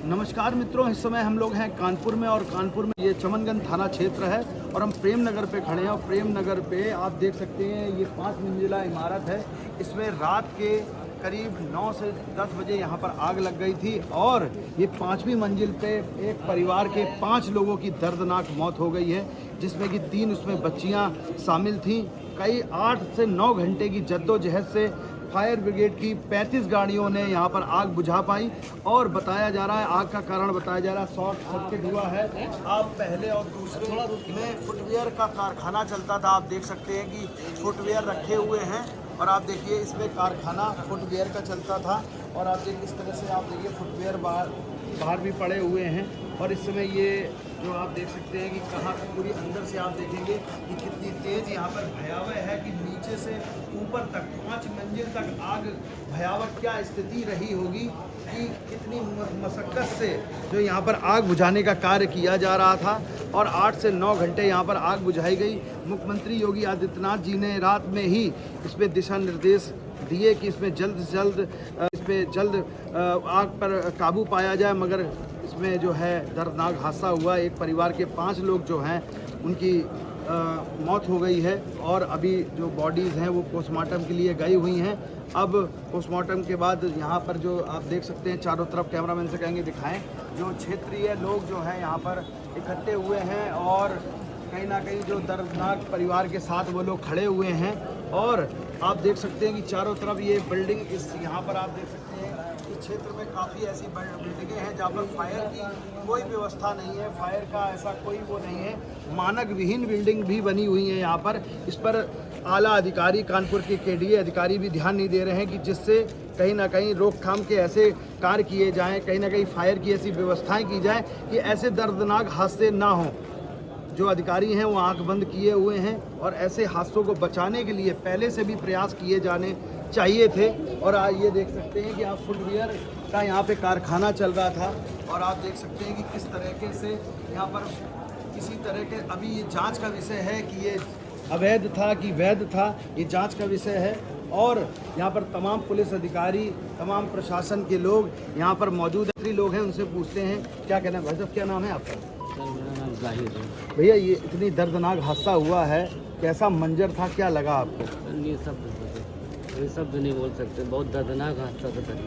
नमस्कार मित्रों, इस समय हम लोग हैं कानपुर में और कानपुर में ये चमनगंज थाना क्षेत्र है और हम प्रेम नगर पे खड़े हैं। और प्रेम नगर पे आप देख सकते हैं ये 5 मंजिला इमारत है। इसमें रात के करीब 9 से 10 बजे यहाँ पर आग लग गई थी और ये 5वीं मंजिल पे एक परिवार के 5 लोगों की दर्दनाक मौत हो गई है, जिसमें कि 3 उसमें बच्चियाँ शामिल थीं। कई 8 से 9 घंटे की जद्दोजहद से फायर ब्रिगेड की 35 गाड़ियों ने यहाँ पर आग बुझा पाई और बताया जा रहा है, आग का कारण बताया जा रहा है शॉर्ट सर्किट हुआ है। आप पहले और दूसरे में फुटवेयर का कारखाना चलता था। आप देख सकते हैं कि फुटवेयर रखे हुए हैं और आप देखिए इसमें कारखाना फुटवेयर का चलता था और आप देखिए इस तरह से आप देखिए फुटवेयर बाहर भी पड़े हुए हैं। और इस समय ये जो आप देख सकते हैं कि कहाँ पूरी अंदर से आप देखेंगे कि कितनी तेज़ यहाँ पर भयावह है कि नीचे से ऊपर तक 5 मंजिल तक आग भयावह क्या स्थिति रही होगी कि कितनी मशक्क़त से जो यहाँ पर आग बुझाने का कार्य किया जा रहा था और 8 से 9 घंटे यहाँ पर आग बुझाई गई। मुख्यमंत्री योगी आदित्यनाथ जी ने रात में ही इसमें दिशा निर्देश दिए कि इसमें जल्द से जल्द आग पर काबू पाया जाए, मगर इसमें जो है दर्दनाक हादसा हुआ। एक परिवार के 5 लोग जो हैं उनकी मौत हो गई है और अभी जो बॉडीज़ हैं वो पोस्टमार्टम के लिए गई हुई हैं। अब पोस्टमार्टम के बाद यहाँ पर जो आप देख सकते हैं चारों तरफ कैमरामैन से कहेंगे दिखाएं, जो क्षेत्रीय लोग जो हैं यहाँ पर इकट्ठे हुए हैं और कहीं ना कहीं जो दर्दनाक परिवार के साथ वो लोग खड़े हुए हैं। और आप देख सकते हैं कि चारों तरफ ये बिल्डिंग यहाँ पर आप देख सकते हैं इस क्षेत्र में काफ़ी ऐसी बिल्डिंगें हैं जहाँ पर फायर की कोई व्यवस्था नहीं है, फायर का ऐसा कोई वो नहीं है। मानक विहीन बिल्डिंग भी बनी हुई है यहाँ पर। इस पर आला अधिकारी कानपुर के केडीए अधिकारी भी ध्यान नहीं दे रहे हैं कि जिससे कहीं ना कहीं रोकथाम के ऐसे कार्य किए जाएँ, कहीं ना कहीं फायर की ऐसी व्यवस्थाएँ की जाएँ कि ऐसे दर्दनाक हादसे ना हों। जो अधिकारी हैं वो आंख बंद किए हुए हैं और ऐसे हादसों को बचाने के लिए पहले से भी प्रयास किए जाने चाहिए थे। और आज ये देख सकते हैं कि आप फुटवियर का यहाँ पे कारखाना चल रहा था और आप देख सकते हैं कि किस तरीके से यहाँ पर किसी तरह के अभी ये जांच का विषय है कि ये अवैध था कि वैध था, ये जांच का विषय है। और यहाँ पर तमाम पुलिस अधिकारी, तमाम प्रशासन के लोग यहाँ पर मौजूद लोग हैं, उनसे पूछते हैं क्या कहना है। भाई साहब क्या नाम है आपका? भैया ये इतनी दर्दनाक हादसा हुआ है, कैसा मंजर था, क्या लगा आपको? ये सब भी नहीं बोल सकते, बहुत दर्दनाक हादसा था सर।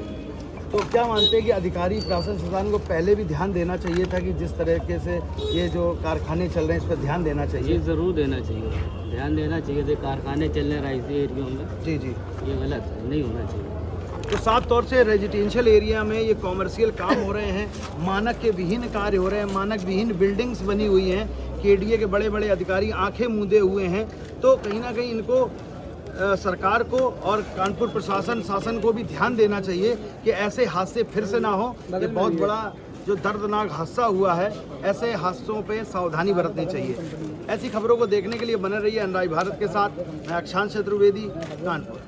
तो क्या मानते हैं कि अधिकारी प्रशासन को पहले भी ध्यान देना चाहिए था कि जिस तरीके से ये जो कारखाने चल रहे हैं इस पर ध्यान देना चाहिए? ये ज़रूर देना चाहिए, ध्यान देना चाहिए थे। कारखाने चल रहे हैं ऐसे एरियो में, जी, ये गलत है, नहीं होना चाहिए। तो साफ तौर से रेजिडेंशियल एरिया में ये कॉमर्शियल काम हो रहे हैं, मानक के विहीन कार्य हो रहे हैं, मानक विहीन बिल्डिंग्स बनी हुई हैं। केडीए के बड़े बड़े अधिकारी आंखें मूंदे हुए हैं। तो कहीं ना कहीं इनको सरकार को और कानपुर प्रशासन शासन को भी ध्यान देना चाहिए कि ऐसे हादसे फिर से ना हो। ये बहुत बड़ा जो दर्दनाक हादसा हुआ है, ऐसे हादसों पे सावधानी बरतनी चाहिए। ऐसी खबरों को देखने के लिए बने रहिए अनराज भारत के साथ। मैं अक्षांश चतुर्वेदी, कानपुर।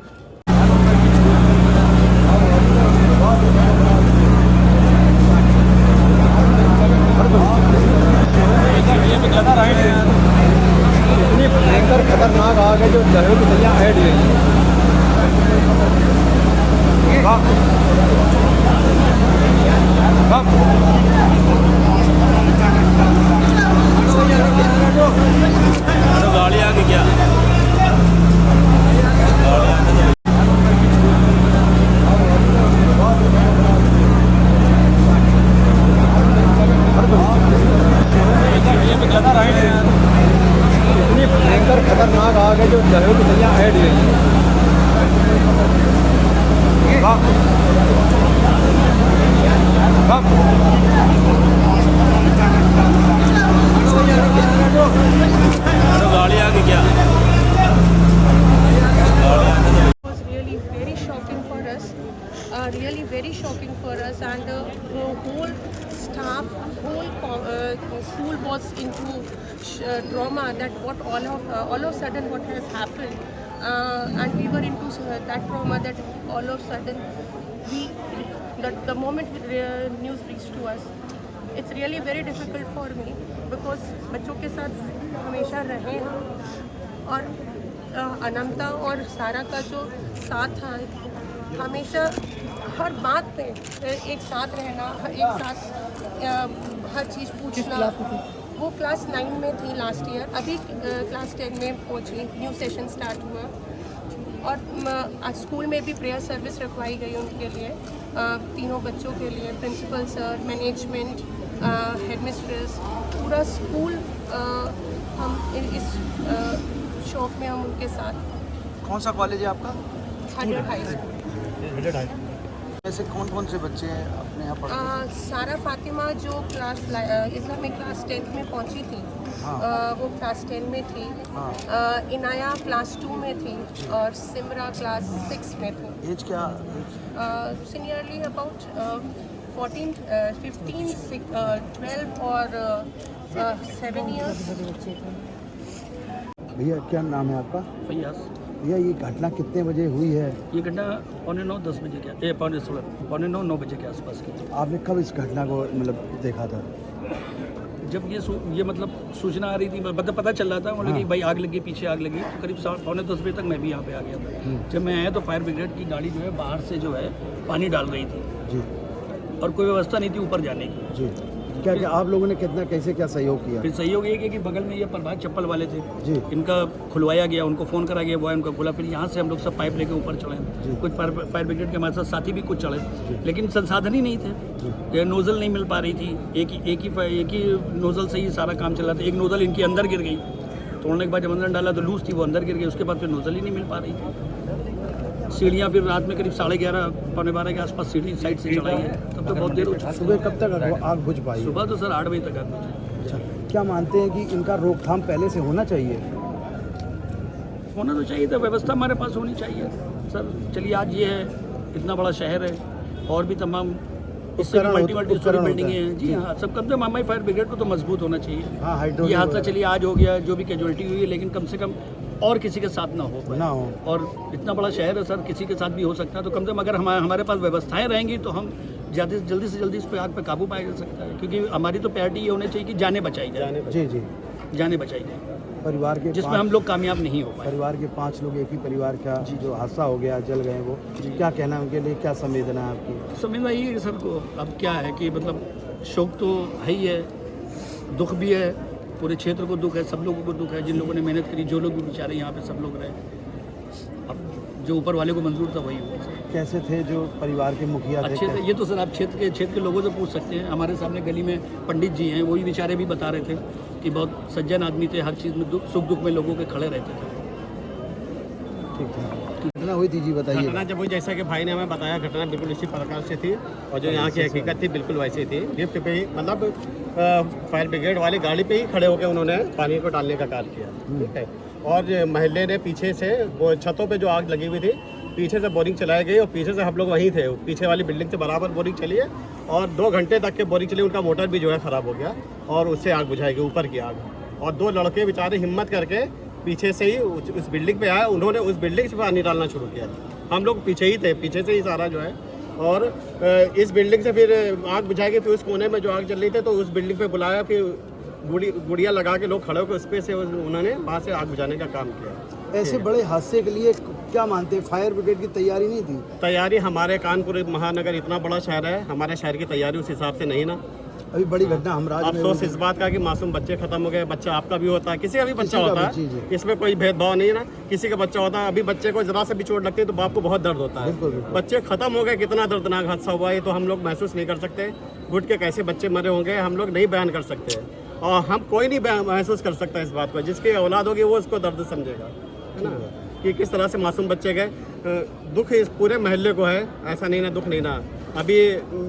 इतनी भयंकर खतरनाक आग है जो दरियों की नदियाँ ऐड गई गाड़ी आगे क्या इतनी भयंकर खतरनाक आग है जो दरियों की नदियाँ ऐड गई गाड़ी आगे क्या really very shocking for us, and the whole staff, school was into trauma that what all of a sudden what has happened, and we were into that trauma that all of a sudden the moment news reached to us, it's really very difficult for me because बच्चों के साथ हमेशा रहे हम और अनंता और सारा का जो साथ था हमेशा हर बात पे एक साथ रहना, एक साथ हर चीज़ पूछना। वो क्लास 9 में थी लास्ट ईयर, अभी क्लास 10 में पहुंची, न्यू सेशन स्टार्ट हुआ। और स्कूल में भी प्रेयर सर्विस रखवाई गई उनके लिए, तीनों बच्चों के लिए, प्रिंसिपल सर, मैनेजमेंट, हेडमिस्ट्रेस, पूरा स्कूल। हम इस शौक में हम उनके साथ। कौन सा कॉलेज है आपका? 100 हाई स्कूल। ऐसे कौन कौन से बच्चे हैं अपने यहाँ पढ़ते? सारा फातिमा जो क्लास इस्लामिक क्लास 10 में पहुंची थी, वो क्लास 10 में थी। इनाया क्लास 2 में थी और सिमरा क्लास 6 में थी। एज क्या? सीनियरली अबाउट 14, 15, 12 और 7 इयर्स। भैया क्या नाम है आपका? फैयाज। भैया ये घटना कितने बजे हुई है? ये घटना 9:45-10 बजे के 9:45 बजे के आसपास की। आपने कब इस घटना को मतलब देखा था? जब ये मतलब सूचना आ रही थी, मतलब पता चल रहा था मतलब कि भाई आग लगी, पीछे आग लगी। तो करीब 9:45 बजे तक मैं भी यहाँ पे आ गया था। जब मैं आया तो फायर ब्रिगेड की गाड़ी जो है बाहर से जो है पानी डाल रही थी जी। और कोई व्यवस्था नहीं थी ऊपर जाने की जी। क्या क्या आप लोगों ने कितना कैसे क्या सहयोग किया? फिर सहयोग ये किया कि बगल में ये प्रभात चप्पल वाले थे जी। इनका खुलवाया गया, उनको फ़ोन करा गया, वो उनका खुला। फिर यहाँ से हम लोग सब पाइप लेके ऊपर चढ़े। कुछ फायर ब्रिगेड के हमारे साथ साथी भी कुछ चढ़े, लेकिन संसाधन ही नहीं थे। नोज़ल नहीं मिल पा रही थी, एक ही नोज़ल से ही सारा काम चल रहा था। एक नोज़ल इनके अंदर गिर गई, तोड़ने के बाद जब अंदर डाला तो लूज थी, वो अंदर गिर गई। उसके बाद फिर नोज़ल ही नहीं मिल पा रही थी। सीढ़ियाँ फिर रात में करीब 11:30 पौने 12 के आसपास सीढ़ी साइड से चढ़ाई है, तब तो बहुत देर हो चुकी। सुबह कब तक आग बुझ पाई? सुबह तो सर 8 बजे तक आग बुझी। अच्छा, क्या मानते हैं कि इनका रोकथाम पहले से होना चाहिए? होना तो चाहिए था, व्यवस्था हमारे पास होनी चाहिए सर। चलिए आज ये है, इतना बड़ा शहर है और भी तमाम इससे मल्टी स्टोरी बिल्डिंगें हैं। जी हाँ, सब कम से कम हमारी फायर ब्रिगेड को तो मजबूत होना चाहिए। हाँ, ये हादसा चलिए आज हो गया, जो भी कैजुअलिटी हुई है, लेकिन कम से कम और किसी के साथ ना हो। और इतना बड़ा शहर है सर, किसी के साथ भी हो सकता है। तो कम से कम अगर हमारे पास व्यवस्थाएं रहेंगी तो हम जल्दी से जल्दी इस पे आग पे काबू पाया जा सकता है। क्योंकि हमारी तो प्रायोरिटी ये होनी चाहिए कि जाने बचाई जाए। जी जी, जाने बचाई जाए, परिवार के जिसमें हम लोग कामयाब नहीं हो पाए। परिवार के 5 लोग, एक ही परिवार का जो हादसा हो गया, जल गए, वो क्या कहना है उनके लिए? क्या संवेदना है आपकी? संवेदना यही है सर को, अब क्या है कि मतलब शोक तो है ही है, दुख भी है, पूरे क्षेत्र को दुख है, सब लोगों को दुख है। जिन लोगों ने मेहनत करी, जो लोग भी बेचारे यहाँ पे सब लोग रहे, अब जो ऊपर वाले को मंजूर था वही हुआ सर। कैसे थे जो परिवार के मुखिया थे? अच्छे थे। ये तो सर आप क्षेत्र के लोगों से पूछ सकते हैं। हमारे सामने गली में पंडित जी हैं, वही बेचारे भी बता रहे थे कि बहुत सज्जन आदमी थे, हर चीज़ में सुख दुख में लोगों के खड़े रहते थे। ठीक है, घटना हुई थी जी, बताइए। घटना जब हुई, जैसा कि भाई ने हमें बताया, घटना बिल्कुल इसी प्रकार से थी और जो यहाँ की हकीकत थी बिल्कुल वैसी थी। लिफ्ट पे ही मतलब फायर ब्रिगेड वाली गाड़ी पे ही खड़े होकर उन्होंने पानी को डालने का कार्य किया। ठीक है, और महल्ले ने पीछे से वो छतों पे जो आग लगी हुई थी, पीछे से बोरिंग चलाई गई और पीछे से हम लोग वहीं थे, पीछे वाली बिल्डिंग से बराबर बोरिंग चली है और 2 घंटे तक के बोरिंग चली। उनका मोटर भी जो है ख़राब हो गया और उससे आग बुझाई गई, ऊपर की आग। और 2 लड़के बेचारे हिम्मत करके पीछे से ही उस बिल्डिंग पे आए, उन्होंने उस बिल्डिंग से पानी डालना शुरू किया। हम लोग पीछे ही थे, पीछे से ही सारा जो है। और इस बिल्डिंग से फिर आग बुझाई, फिर उस कोने में जो आग चल रही थी तो उस बिल्डिंग पे बुलाया, फिर गुड़िया लगा के लोग खड़े होकर उस पे से उन्होंने वहाँ से आग बुझाने का काम किया। ऐसे बड़े हादसे के लिए क्या मानते हैं, फायर ब्रिगेड की तैयारी नहीं थी? तैयारी हमारे कानपुर महानगर इतना बड़ा शहर है, हमारे शहर की तैयारी उस हिसाब से नहीं ना। अभी बड़ी घटना हम राज्य में अफसोस इस बात का कि मासूम बच्चे खत्म हो गए। बच्चा आपका भी होता है, किसी का भी बच्चा होता है, जी, जी। इसमें कोई भेदभाव नहीं है ना। किसी का बच्चा होता है, अभी बच्चे को जरा से भी चोट लगती है तो बाप को बहुत दर्द होता है। बिल्कुल, बिल्कुल। बच्चे खत्म हो गए, कितना दर्दनाक हादसा हुआ है तो हम लोग महसूस नहीं कर सकते। घुट के कैसे बच्चे मरे होंगे हम लोग नहीं बयान कर सकते, और हम कोई नहीं महसूस कर सकता इस बात पर। जिसकी औलाद होगी वो उसको दर्द समझेगा, है ना, कि किस तरह से मासूम बच्चे गए। दुख इस पूरे महल्ले को है, ऐसा नहीं ना, दुख नहीं ना। अभी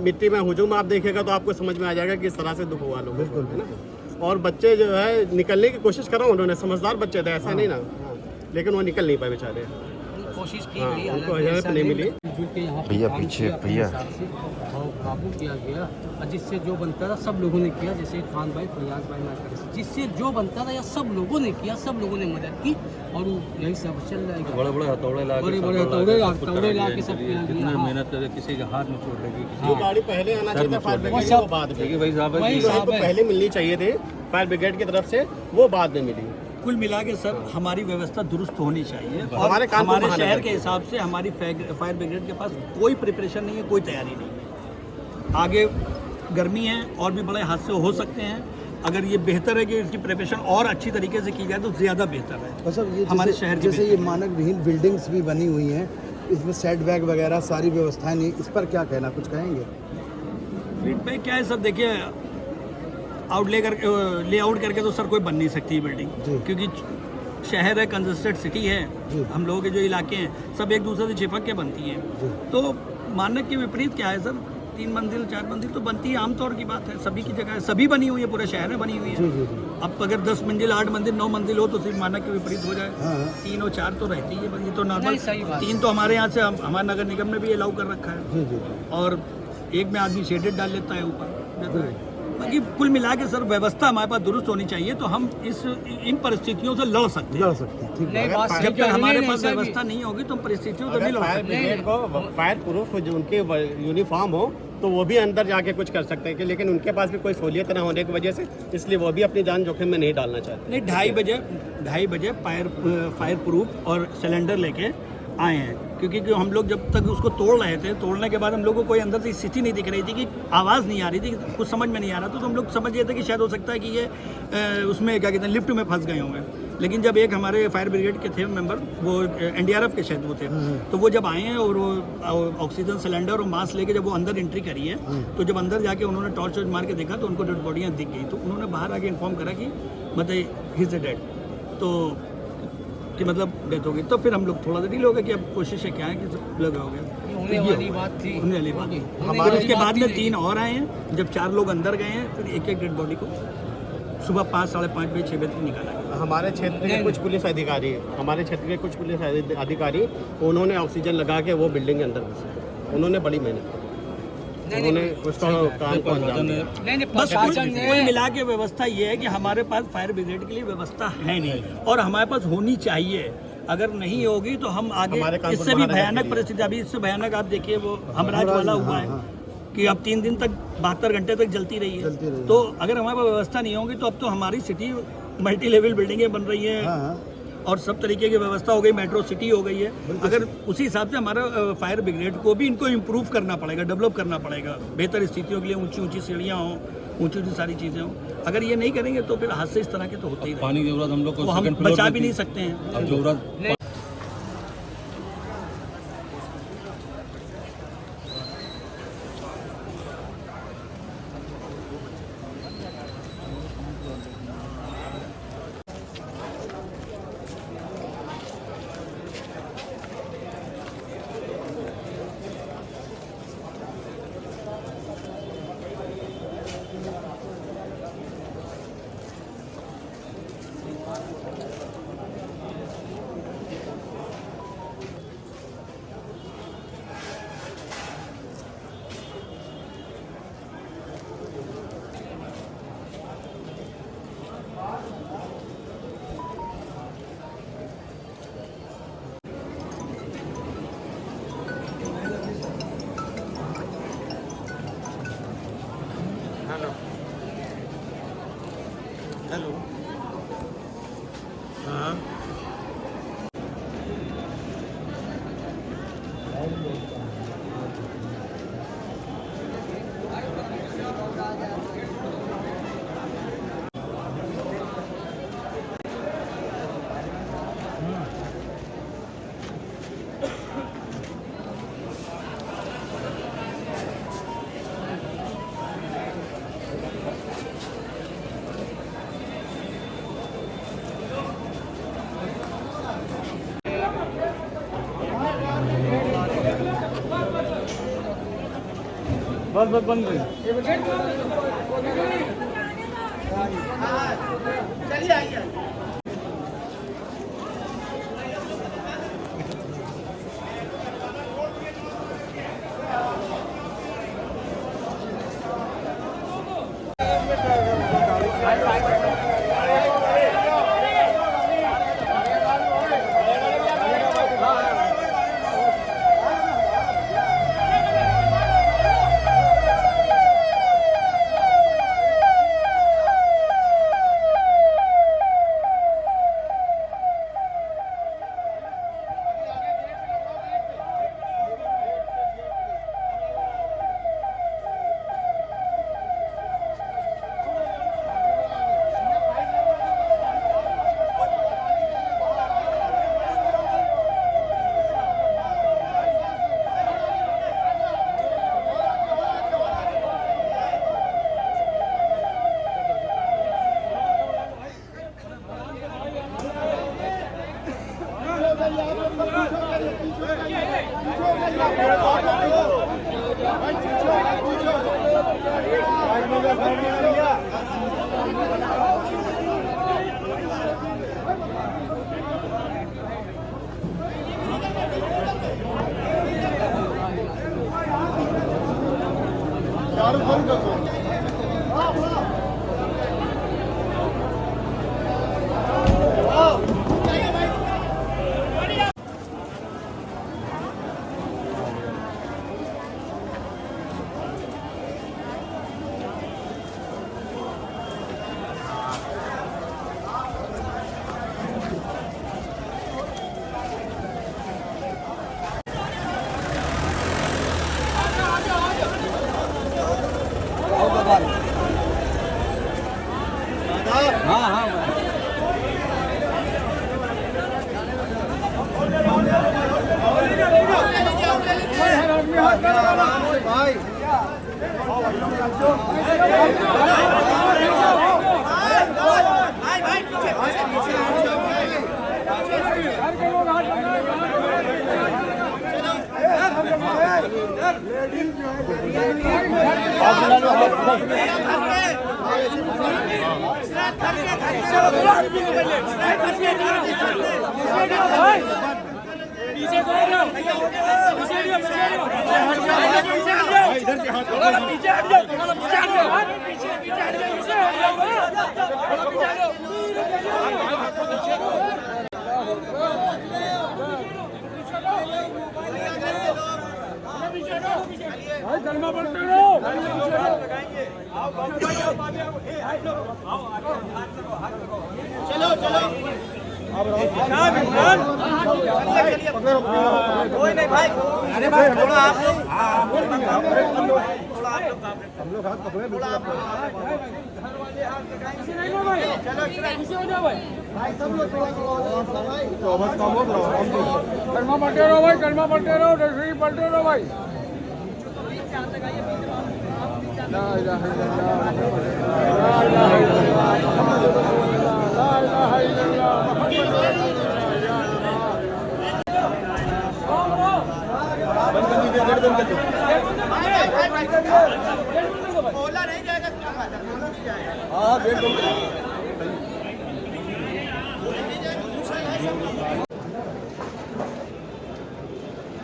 मिट्टी में हुजूम आप देखेगा तो आपको समझ में आ जाएगा कि किस तरह से दुख हुआ लोगों को, है ना। और बच्चे जो है निकलने की कोशिश करा, उन्होंने, समझदार बच्चे थे, ऐसा नहीं ना, लेकिन वो निकल नहीं पाए बेचारे। कोशिश की गई, उनको हेल्प नहीं मिली। भैया पीछे, भैया काबू किया गया और जिससे जो बनता था सब लोगों ने किया, जैसे इरफान भाई, फैयाज भाई, जिससे जो बनता था या सब लोगों ने किया, सब लोगों ने मदद की और यही सब चल रहा है। बड़े हथौड़े ला बड़े हथौड़े ला के सब कितना मेहनत करके, किसी के हाथ में चोट लगी, जो गाड़ी पहले आना चाहिए था फायर ब्रिगेड वो बाद में, देखिए भाई साहब पहले मिलनी चाहिए थी फायर ब्रिगेड की तरफ से, वो बाद में मिली। कुल मिला के सर हमारी व्यवस्था दुरुस्त होनी चाहिए और हमारे कानपुर हमारे महानगर शहर के हिसाब से हमारी फायर ब्रिगेड के पास कोई प्रिपरेशन नहीं है, कोई तैयारी नहीं है। आगे गर्मी है और भी बड़े हादसे हो सकते हैं। अगर ये बेहतर है कि इसकी प्रिपरेशन और अच्छी तरीके से की जाए तो ज़्यादा बेहतर है। और सर ये हमारे जैसे, शहर की जैसे ये मानक विहीन बिल्डिंग्स भी बनी हुई हैं, इसमें सेट बैग वगैरह सारी व्यवस्थाएं नहीं, इस पर क्या कहना, कुछ कहेंगे? फीडबैक क्या है सर, देखिए लेआउट करके तो सर कोई बन नहीं सकती जी। बिल्डिंग, क्योंकि शहर है, कंजस्टेड सिटी है, जी। हम लोगों के जो इलाके हैं सब एक दूसरे से चिपक के बनती हैं। जी। तो मानक के विपरीत क्या है सर, 3 मंजिल 4 मंजिल तो बनती है, आमतौर की बात है, सभी की जगह सभी बनी हुई है, पूरे शहर में बनी हुई जी है। जी जी। अब अगर 10 मंजिल 8 मंजिल 9 मंजिल हो तो सिर्फ मानक के विपरीत हो जाए। हाँ, हाँ। 3 और 4 तो रहती है, ये तो नॉर्मल। 3 तो हमारे यहाँ से हमारे नगर निगम ने भी अलाउ कर रखा है, जी जी जी। और एक में आदमी शेडेड डाल लेता है ऊपर। बाकी कुल मिला के सर व्यवस्था हमारे पास दुरुस्त होनी चाहिए, तो हम इन परिस्थितियों से लड़ सकते हैं। लड़ सकते हैं, ठीक है। जब तक हमारे पास व्यवस्था नहीं होगी तो हम परिस्थितियों से नहीं लड़ फायर सकते। ब्रिगेड को फायर प्रूफ जो उनके यूनिफॉर्म हो तो वो भी अंदर जाके कुछ कर सकते हैं कि, लेकिन उनके पास भी कोई सहूलियत ना होने की वजह से इसलिए वो भी अपनी जान जोखिम में नहीं डालना चाहते। नहीं, 2:30 बजे फायर प्रूफ और सिलेंडर लेके आए हैं, क्योंकि हम लोग जब तक उसको तोड़ रहे थे, तोड़ने के बाद हम लोगों को कोई अंदर से स्थिति नहीं दिख रही थी, कि आवाज़ नहीं आ रही थी, कुछ समझ में नहीं आ रहा था, तो हम लोग समझ गए थे कि शायद हो सकता है कि ये उसमें क्या कहते हैं लिफ्ट में फंस गए होंगे। लेकिन जब एक हमारे फायर ब्रिगेड के थे मेंबर, वो NDRF के शायद वो थे, तो वो जब आए हैं और वो ऑक्सीजन सिलेंडर और मास्क लेके जब वो अंदर एंट्री करी है, तो जब अंदर जाके उन्होंने टॉर्च वॉर्च मार के देखा तो उनको डेड बॉडियाँ दिख गई, तो उन्होंने बाहर आके इन्फॉर्म करा कि मतलब ही इज़ डेड, तो कि मतलब डेथ हो गई। तो फिर हम लोग थोड़ा सा डील हो गया कि अब कोशिशें क्या है कि सब लगा हो गया, होने वाली बात थी। फिर उसके बाद में 3 और आए हैं, जब 4 लोग अंदर गए हैं, फिर एक डेड बॉडी को सुबह 5, साढ़े 5 बजे 6 बजे तक निकाला गया। हमारे क्षेत्र के कुछ पुलिस अधिकारी उन्होंने ऑक्सीजन लगा के वो बिल्डिंग के अंदर घुसे, उन्होंने बड़ी मेहनत की, उन्होंने उसको काम को अंजाम दिया। बस कुल मिला के व्यवस्था ये है कि हमारे पास फायर ब्रिगेड के लिए व्यवस्था है नहीं, और हमारे पास होनी चाहिए। अगर नहीं होगी तो हम आगे इससे भी भयानक परिस्थिति, अभी इससे भयानक आप देखिए वो हमराज वाला हुआ है कि अब 3 दिन तक 72 घंटे तक जलती रही है। तो अगर हमारे पास व्यवस्था नहीं होगी तो अब तो हमारी सिटी मल्टी लेवल बिल्डिंगें बन रही हैं और सब तरीके की व्यवस्था हो गई, मेट्रो सिटी हो गई है। अगर उसी हिसाब से हमारा फायर ब्रिगेड को भी इनको इम्प्रूव करना पड़ेगा, डेवलप करना पड़ेगा, बेहतर स्थितियों के लिए ऊंची ऊंची सीढ़ियाँ हों, ऊंची ऊंची सारी चीज़ें हों। अगर ये नहीं करेंगे तो फिर हादसे इस तरह के तो होते ही रहेंगे। पानी की जरूरत हम लोग को वो हम बचा भी नहीं सकते हैं। अब जरूरत हेलो हाँ बस बन गई। कोई नहीं भाई, अरे भाई थोड़ा आप लोग, हम लोग हाथ पकड़े, कर्मा पलटे रहो भाई, कर्मा पलटे रहो, दर्शनी पलटे रहो भाई। ला इलाहा इल्लल्लाह, ला इलाहा इल्लल्लाह, ला इलाहा इल्लल्लाह, बोला नहीं जाएगा, हाँ गेट बंद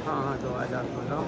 हाँ तो आज आप बोलो